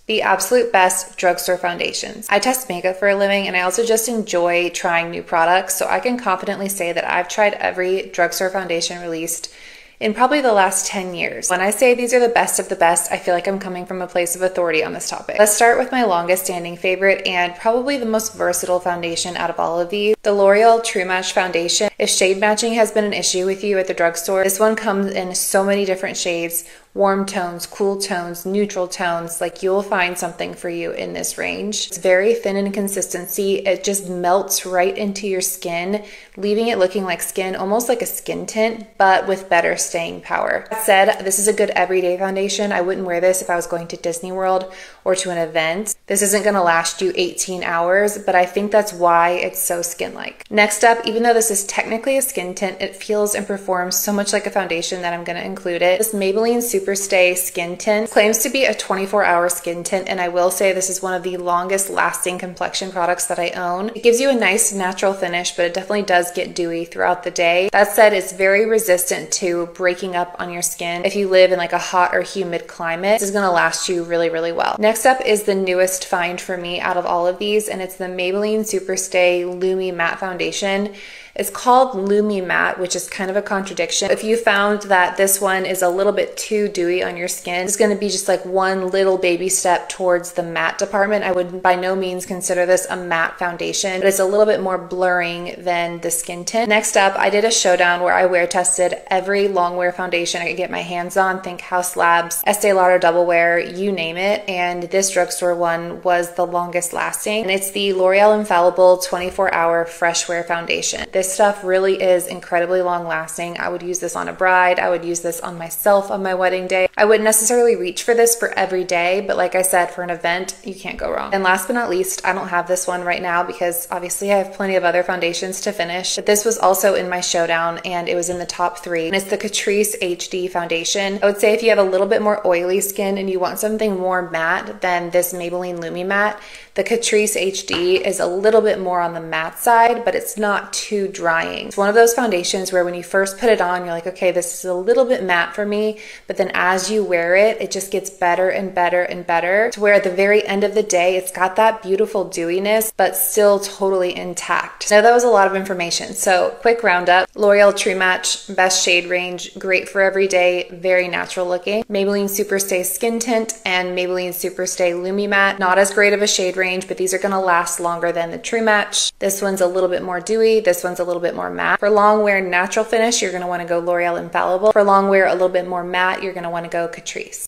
the absolute best drugstore foundations. I test makeup for a living, and I also just enjoy trying new products, so I can confidently say that I've tried every drugstore foundation released in probably the last 10 years. When I say these are the best of the best, I feel like I'm coming from a place of authority on this topic. Let's start with my longest standing favorite and probably the most versatile foundation out of all of these, the L'Oreal True Match Foundation. If shade matching has been an issue with you at the drugstore, this one comes in so many different shades. Warm tones, cool tones, neutral tones, like you'll find something for you in this range. It's very thin in consistency. It just melts right into your skin, leaving it looking like skin, almost like a skin tint, but with better staying power. That said, this is a good everyday foundation. I wouldn't wear this if I was going to Disney World or to an event. This isn't gonna last you 18 hours, but I think that's why it's so skin-like. Next up, even though this is technically a skin tint, it feels and performs so much like a foundation that I'm gonna include it. This Maybelline Superstay Skin Tint claims to be a 24-hour skin tint, and I will say this is one of the longest lasting complexion products that I own. It gives you a nice natural finish, but it definitely does get dewy throughout the day. That said, it's very resistant to breaking up on your skin. If you live in like a hot or humid climate, this is gonna last you really, really well. Next up is the newest find for me out of all of these, and it's the Maybelline Superstay Lumi Matte Foundation. It's called Lumi Matte, which is kind of a contradiction. If you found that this one is a little bit too dewy on your skin, it's gonna be just like one little baby step towards the matte department. I would by no means consider this a matte foundation, but it's a little bit more blurring than the skin tint. Next up, I did a showdown where I wear tested every Longwear foundation I could get my hands on. Think House Labs, Estee Lauder Double Wear, you name it. And this drugstore one was the longest lasting. And it's the L'Oreal Infallible 24-Hour Fresh Wear Foundation. This stuff really is incredibly long lasting. I would use this on a bride. I would use this on myself on my wedding day. I wouldn't necessarily reach for this for every day, but like I said, for an event, you can't go wrong. And last but not least, I don't have this one right now because obviously I have plenty of other foundations to finish, but this was also in my showdown and it was in the top 3. And it's the Catrice HD Foundation. I would say if you have a little bit more oily skin and you want something more matte than this Maybelline Lumi Matte, the Catrice HD is a little bit more on the matte side, but it's not too drying. It's one of those foundations where when you first put it on, you're like, okay, this is a little bit matte for me, but then as you wear it, it just gets better and better and better to where at the very end of the day, it's got that beautiful dewiness, but still totally intact. Now that was a lot of information. So quick roundup, L'Oreal True Match, best shade range, great for every day, very natural looking. Maybelline Superstay Skin Tint and Maybelline Superstay Lumi Matte, not as great of a shade range, but these are gonna last longer than the True Match. This one's a little bit more dewy, this one's a little bit more matte. For Longwear natural finish, you're gonna wanna go L'Oreal Infallible. For Longwear a little bit more matte, you're gonna wanna go Catrice.